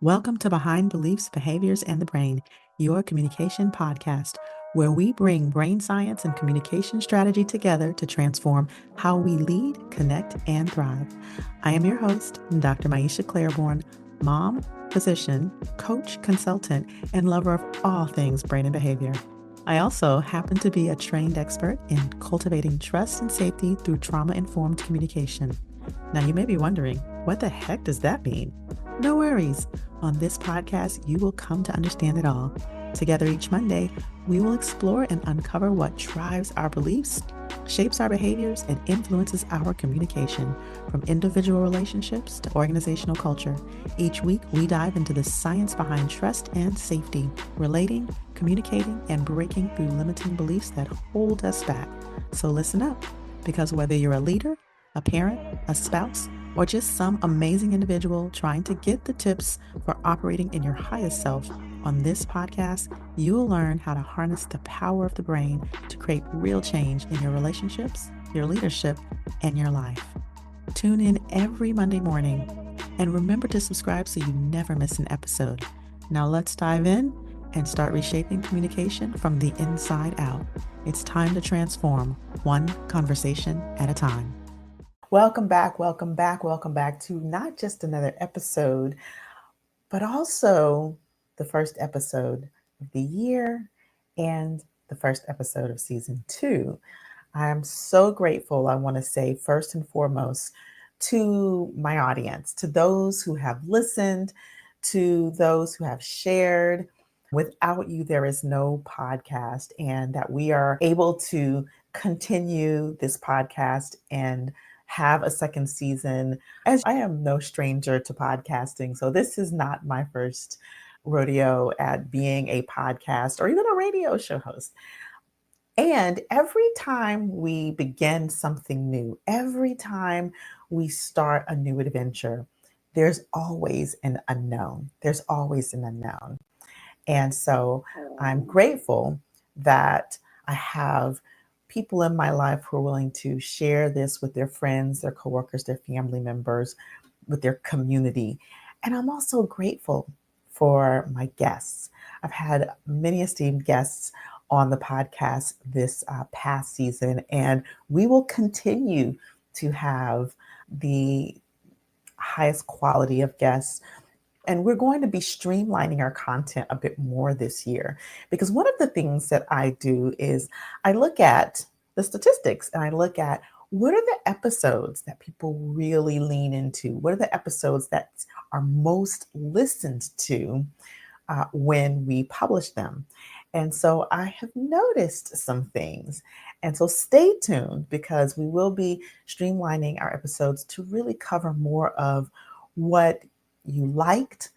Welcome to Behind Beliefs, Behaviors, and the Brain, your communication podcast, where we bring brain science and communication strategy together to transform how we lead, connect, and thrive. I am your host, Dr. Maisha Claiborne, mom, physician, coach, consultant, and lover of all things brain and behavior. I also happen to be a trained expert in cultivating trust and safety through trauma-informed communication. Now, you may be wondering, what the heck does that mean? No worries. On this podcast, you will come to understand it all. Together each Monday, we will explore and uncover what drives our beliefs, shapes our behaviors, and influences our communication, from individual relationships to organizational culture. Each week, we dive into the science behind trust and safety, relating, communicating, and breaking through limiting beliefs that hold us back. So listen up, because whether you're a leader, a parent, a spouse, or just some amazing individual trying to get the tips for operating in your highest self, on this podcast, you will learn how to harness the power of the brain to create real change in your relationships, your leadership, and your life. Tune in every Monday morning and remember to subscribe so you never miss an episode. Now let's dive in and start reshaping communication from the inside out. It's time to transform one conversation at a time. Welcome back to not just another episode, but also the first episode of the year and the first episode of season 2. I am so grateful, I want to say first and foremost, to my audience, to those who have listened, to those who have shared. Without you, there is no podcast, and that we are able to continue this podcast and have a second season. As I am no stranger to podcasting, so this is not my first rodeo at being a podcast or even a radio show host. And every time we begin something new, every time we start a new adventure, there's always an unknown. There's always an unknown. And so I'm grateful that I have people in my life who are willing to share this with their friends, their coworkers, their family members, with their community. And I'm also grateful for my guests. I've had many esteemed guests on the podcast this past season, and we will continue to have the highest quality of guests. And we're going to be streamlining our content a bit more this year, because one of the things that I do is I look at the statistics and I look at what are the episodes that people really lean into? What are the episodes that are most listened to when we publish them? And so I have noticed some things. And so stay tuned, because we will be streamlining our episodes to really cover more of what you liked,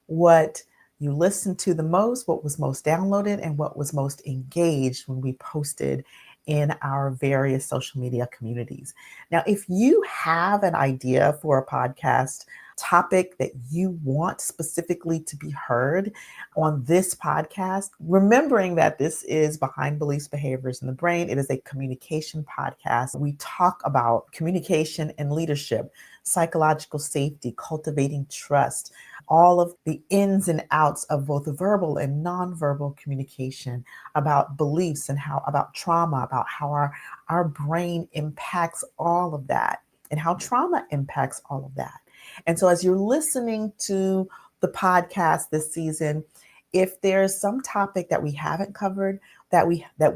what you listened to the most, what was most downloaded, and what was most engaged when we posted in our various social media communities. Now, if you have an idea for a podcast topic that you want specifically to be heard on this podcast, remembering that this is Behind Beliefs, Behaviors, and the Brain, it is a communication podcast. We talk about communication and leadership, psychological safety, cultivating trust, all of the ins and outs of both verbal and nonverbal communication, about beliefs and how about trauma, about how our brain impacts all of that, and how trauma impacts all of that. And so as you're listening to the podcast this season, if there's some topic that we haven't covered, that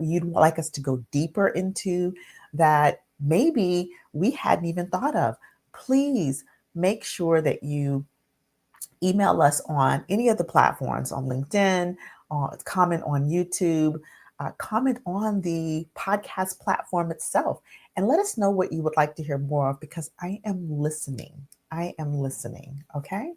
you'd like us to go deeper into, that maybe we hadn't even thought of, please make sure that you email us on any of the platforms, on LinkedIn, comment on YouTube, comment on the podcast platform itself, and let us know what you would like to hear more of, because I am listening. Okay?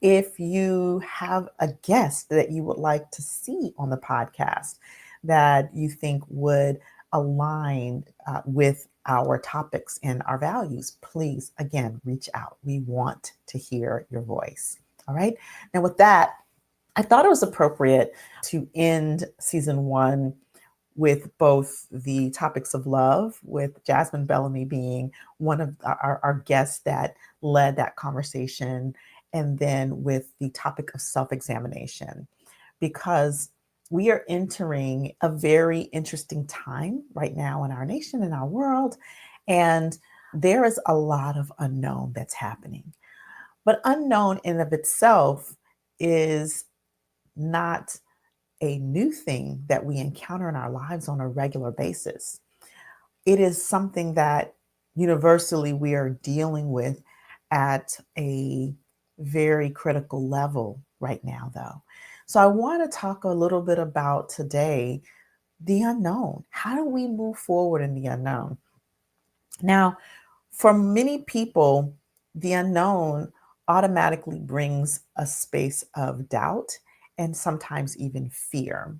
If you have a guest that you would like to see on the podcast that you think would align with our topics and our values, please, again, reach out. We want to hear your voice. All right. Now, with that, I thought it was appropriate to end season 1 with both the topics of love, with Jasmine Bellamy being one of our guests that led that conversation, and then with the topic of self examination, because we are entering a very interesting time right now in our nation, in our world, and there is a lot of unknown that's happening. But unknown in of itself is not a new thing that we encounter in our lives on a regular basis. It is something that universally we are dealing with at a very critical level right now, though. So, I want to talk a little bit about today the unknown. How do we move forward in the unknown? Now, for many people, the unknown automatically brings a space of doubt and sometimes even fear.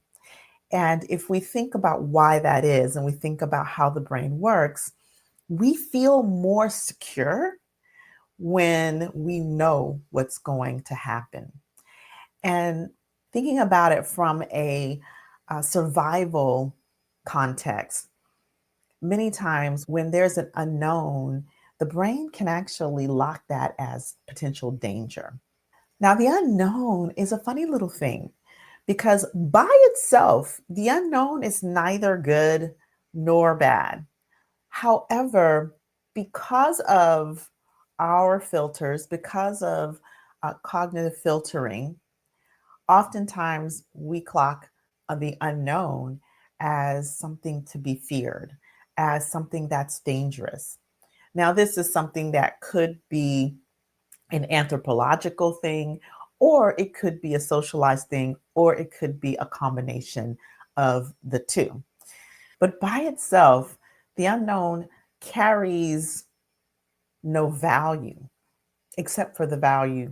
And if we think about why that is and we think about how the brain works, we feel more secure when we know what's going to happen. And thinking about it from a survival context, many times when there's an unknown, the brain can actually lock that as potential danger. Now, the unknown is a funny little thing because by itself, the unknown is neither good nor bad. However, because of our filters, because of cognitive filtering, oftentimes we clock the unknown as something to be feared, as something that's dangerous. Now, this is something that could be an anthropological thing, or it could be a socialized thing, or it could be a combination of the two. But by itself, the unknown carries no value except for the value.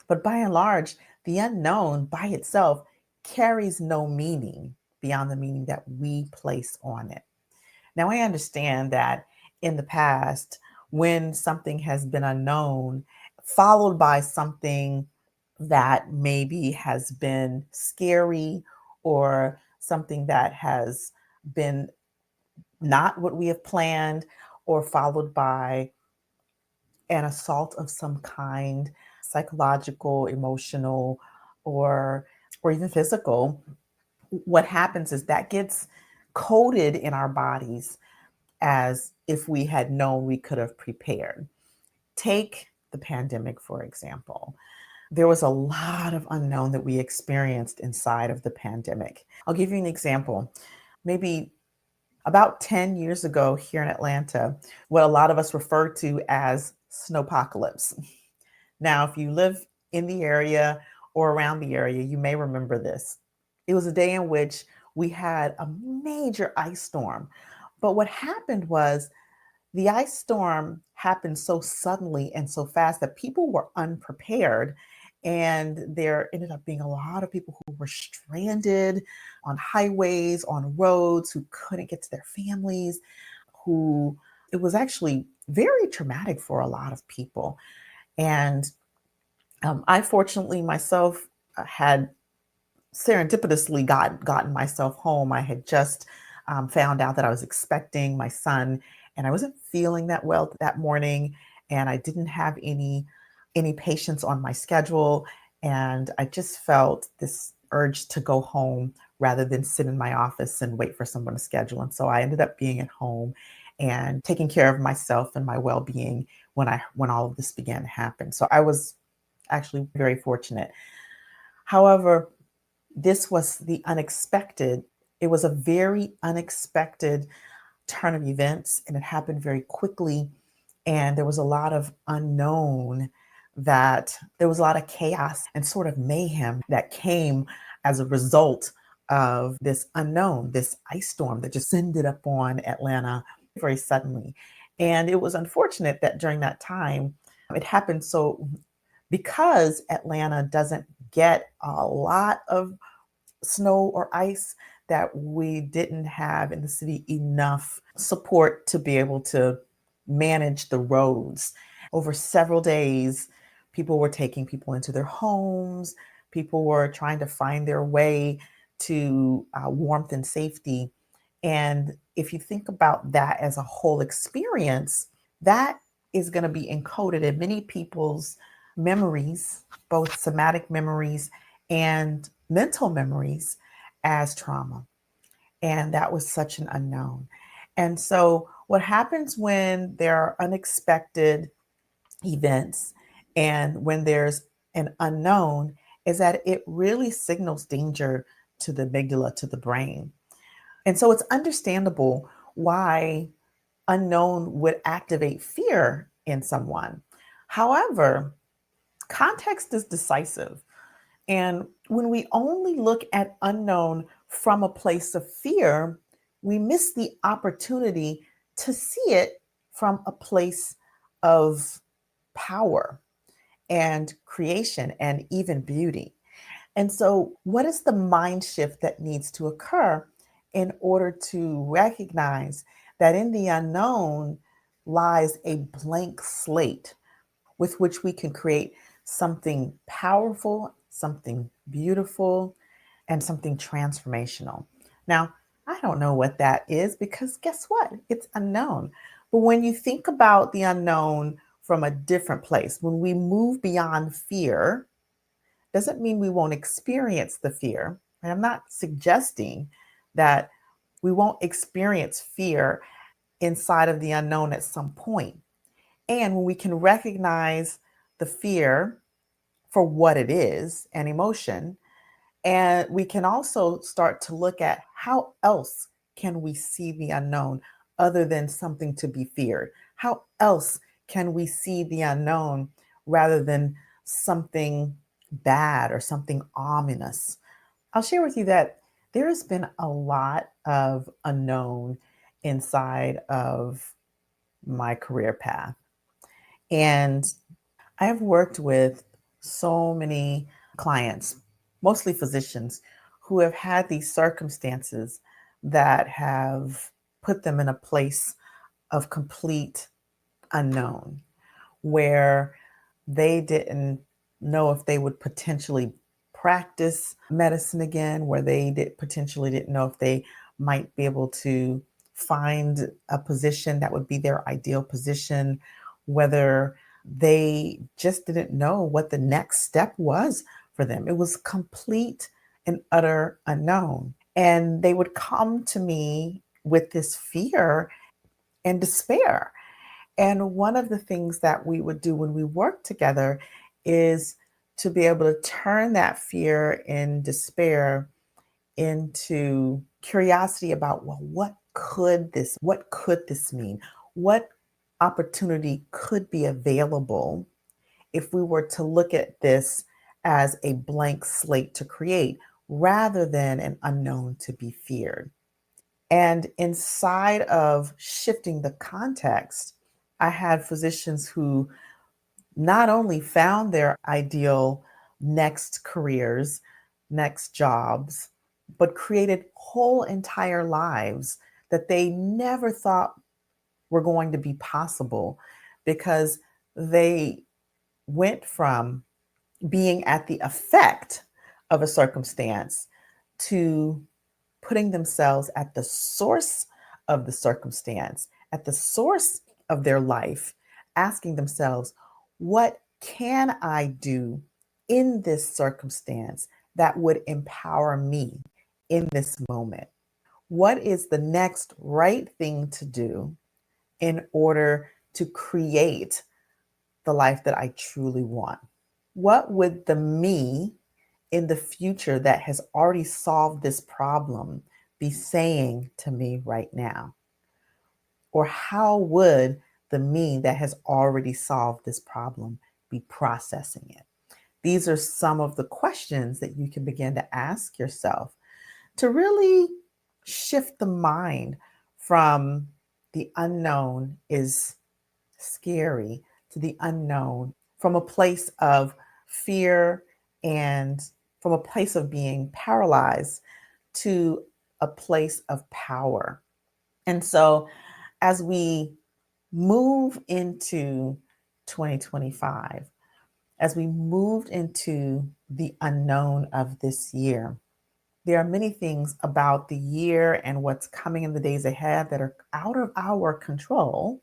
But by and large, the unknown by itself carries no meaning beyond the meaning that we place on it. Now, I understand that in the past, when something has been unknown, followed by something that maybe has been scary or something that has been not what we have planned, or followed by an assault of some kind, psychological, emotional, or even physical, what happens is that gets coded in our bodies as if we had known we could have prepared. Take the pandemic, for example. There was a lot of unknown that we experienced inside of the pandemic. I'll give you an example. Maybe about 10 years ago here in Atlanta, what a lot of us refer to as snowpocalypse. Now, if you live in the area or around the area, you may remember this. It was a day in which we had a major ice storm. But what happened was the ice storm happened so suddenly and so fast that people were unprepared. And there ended up being a lot of people who were stranded on highways, on roads, who couldn't get to their families, who it was actually very traumatic for a lot of people. And I fortunately myself had serendipitously gotten myself home. I had just found out that I was expecting my son, and I wasn't feeling that well that morning, and I didn't have any patients on my schedule, and I just felt this urge to go home rather than sit in my office and wait for someone to schedule. And so I ended up being at home and taking care of myself and my well-being when all of this began to happen. So I was actually very fortunate. However, this was the unexpected. It was a very unexpected turn of events, and it happened very quickly. And there was a lot of unknown, that there was a lot of chaos and sort of mayhem that came as a result of this unknown, this ice storm that just ended up on Atlanta very suddenly. And it was unfortunate that during that time, it happened so because Atlanta doesn't get a lot of snow or ice, that we didn't have in the city enough support to be able to manage the roads. Over several days, people were taking people into their homes, people were trying to find their way to warmth and safety. And if you think about that as a whole experience, that is going to be encoded in many people's memories, both somatic memories and mental memories, as trauma. And that was such an unknown. And so, what happens when there are unexpected events and when there's an unknown is that it really signals danger to the amygdala, to the brain. And so, it's understandable why unknown would activate fear in someone. However, context is decisive. And when we only look at unknown from a place of fear, we miss the opportunity to see it from a place of power and creation and even beauty. And so, what is the mind shift that needs to occur in order to recognize that in the unknown lies a blank slate with which we can create something powerful, something beautiful, and something transformational? Now, I don't know what that is because guess what? It's unknown. But when you think about the unknown from a different place, when we move beyond fear, doesn't mean we won't experience the fear. And I'm not suggesting that we won't experience fear inside of the unknown at some point. And when we can recognize the fear for what it is, an emotion, and we can also start to look at how else can we see the unknown other than something to be feared? How else can we see the unknown rather than something bad or something ominous? I'll share with you that there has been a lot of unknown inside of my career path. And I have worked with so many clients, mostly physicians, who have had these circumstances that have put them in a place of complete unknown, where they didn't know if they would potentially practice medicine again, where they potentially didn't know if they might be able to find a position that would be their ideal position, whether they just didn't know what the next step was for them. It was complete and utter unknown. And they would come to me with this fear and despair. And one of the things that we would do when we work together is to be able to turn that fear and despair into curiosity about, well, what could this mean? What opportunity could be available if we were to look at this as a blank slate to create rather than an unknown to be feared? And inside of shifting the context, I had physicians who not only found their ideal next careers, next jobs, but created whole entire lives that they never thought were going to be possible because they went from being at the effect of a circumstance to putting themselves at the source of the circumstance, at the source of their life, asking themselves, what can I do in this circumstance that would empower me in this moment? What is the next right thing to do in order to create the life that I truly want? What would the me in the future that has already solved this problem be saying to me right now? Or how would the me that has already solved this problem be processing it? These are some of the questions that you can begin to ask yourself to really shift the mind from the unknown is scary to the unknown from a place of fear and from a place of being paralyzed to a place of power. And so as we move into 2025, as we moved into the unknown of this year, there are many things about the year and what's coming in the days ahead that are out of our control.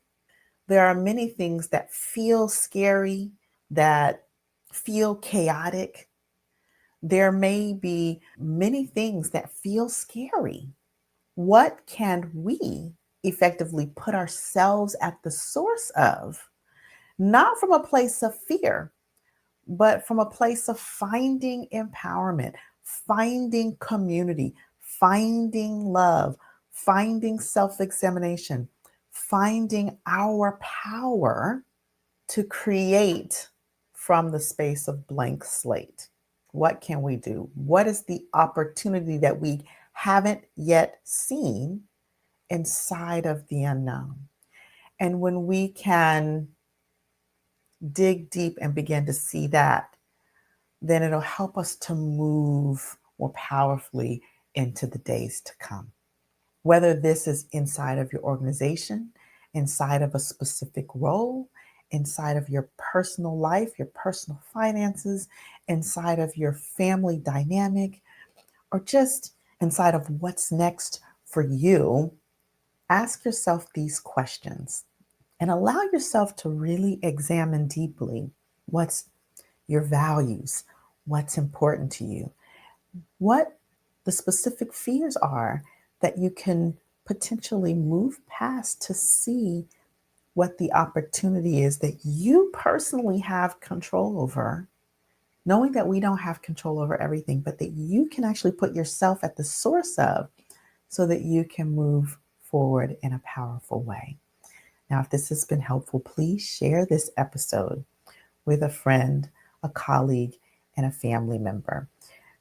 There are many things that feel scary, that feel chaotic. There may be many things that feel scary. What can we effectively put ourselves at the source of? Not from a place of fear, but from a place of finding empowerment, finding community, finding love, finding self examination, finding our power to create from the space of blank slate. What can we do? What is the opportunity that we haven't yet seen inside of the unknown? And when we can dig deep and begin to see that, then it'll help us to move more powerfully into the days to come. Whether this is inside of your organization, inside of a specific role, inside of your personal life, your personal finances, inside of your family dynamic, or just inside of what's next for you, ask yourself these questions and allow yourself to really examine deeply what's your values, what's important to you, what the specific fears are that you can potentially move past to see what the opportunity is that you personally have control over, knowing that we don't have control over everything, but that you can actually put yourself at the source of so that you can move forward in a powerful way. Now, if this has been helpful, please share this episode with a friend, a colleague, and a family member,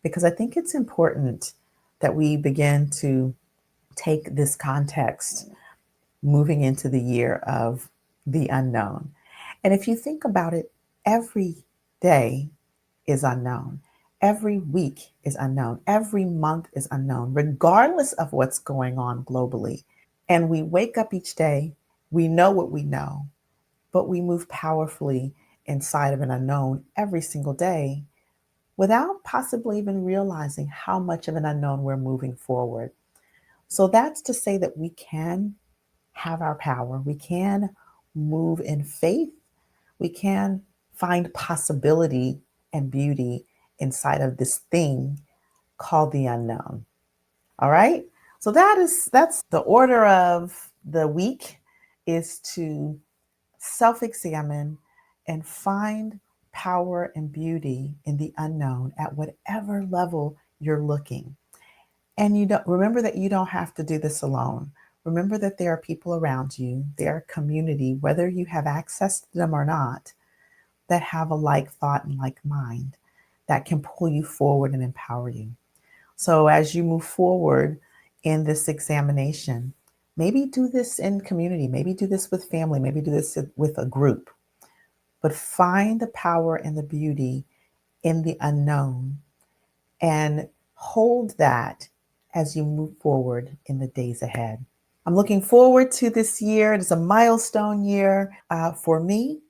because I think it's important that we begin to take this context moving into the year of the unknown. And if you think about it, every day is unknown. Every week is unknown. Every month is unknown, regardless of what's going on globally. And we wake up each day, we know what we know, but we move powerfully inside of an unknown every single day without possibly even realizing how much of an unknown we're moving forward. So that's to say that we can have our power. We can move in faith. We can find possibility and beauty inside of this thing called the unknown. All right? So that's the order of the week, is to self-examine and find power and beauty in the unknown at whatever level you're looking. And you don't remember that you don't have to do this alone. Remember that there are people around you, there are community, whether you have access to them or not, that have a like thought and like mind that can pull you forward and empower you. So as you move forward in this examination, maybe do this in community, maybe do this with family, maybe do this with a group, but find the power and the beauty in the unknown and hold that as you move forward in the days ahead. I'm looking forward to this year. It is a milestone year for me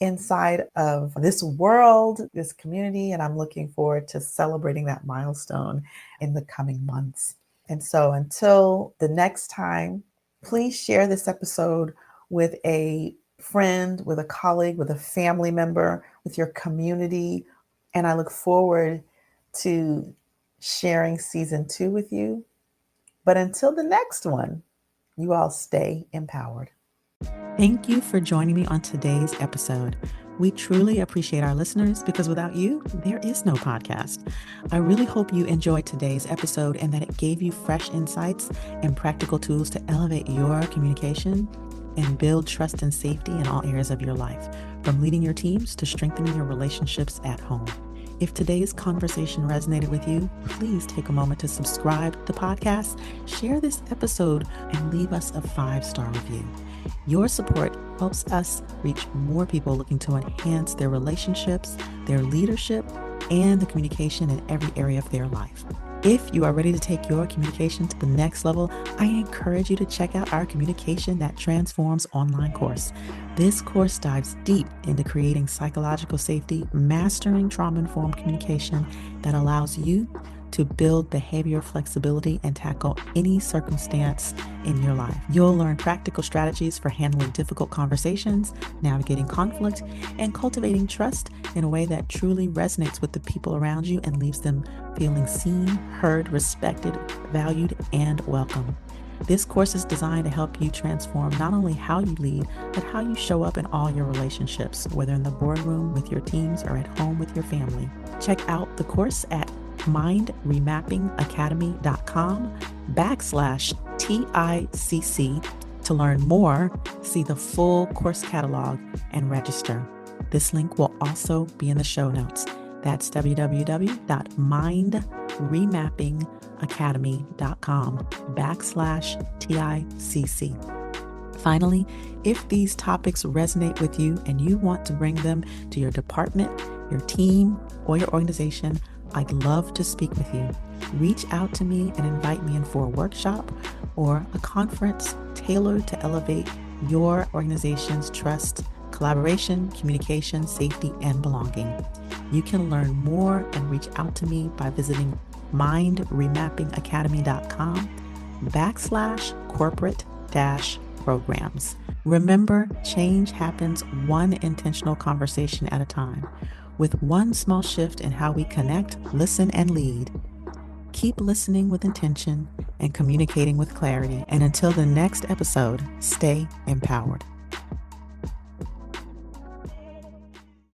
inside of this world, this community, and I'm looking forward to celebrating that milestone in the coming months. And so until the next time, please share this episode with a friend, with a colleague, with a family member, with your community. And I look forward to sharing season 2 with you. But until the next one, you all stay empowered. Thank you for joining me on today's episode. We truly appreciate our listeners because without you, there is no podcast. I really hope you enjoyed today's episode and that it gave you fresh insights and practical tools to elevate your communication and build trust and safety in all areas of your life, from leading your teams to strengthening your relationships at home. If today's conversation resonated with you, please take a moment to subscribe to the podcast, share this episode, and leave us a 5-star review. Your support helps us reach more people looking to enhance their relationships, their leadership, and the communication in every area of their life. If you are ready to take your communication to the next level, I encourage you to check out our Communication That Transforms online course. This course dives deep into creating psychological safety, mastering trauma-informed communication that allows you to build behavioral flexibility and tackle any circumstance in your life. You'll learn practical strategies for handling difficult conversations, navigating conflict, and cultivating trust in a way that truly resonates with the people around you and leaves them feeling seen, heard, respected, valued, and welcome. This course is designed to help you transform not only how you lead, but how you show up in all your relationships, whether in the boardroom with your teams or at home with your family. Check out the course at mindremappingacademy.com/TICC to learn more, see the full course catalog, and register. This link will also be in the show notes. That's www.mindremappingacademy.com/TICC. Finally, if these topics resonate with you and you want to bring them to your department, your team, or your organization, I'd love to speak with you. Reach out to me and invite me in for a workshop or a conference tailored to elevate your organization's trust, collaboration, communication, safety, and belonging. You can learn more and reach out to me by visiting mindremappingacademy.com/corporate-programs. Remember, change happens one intentional conversation at a time. With one small shift in how we connect, listen, and lead. Keep listening with intention and communicating with clarity. And until the next episode, stay empowered.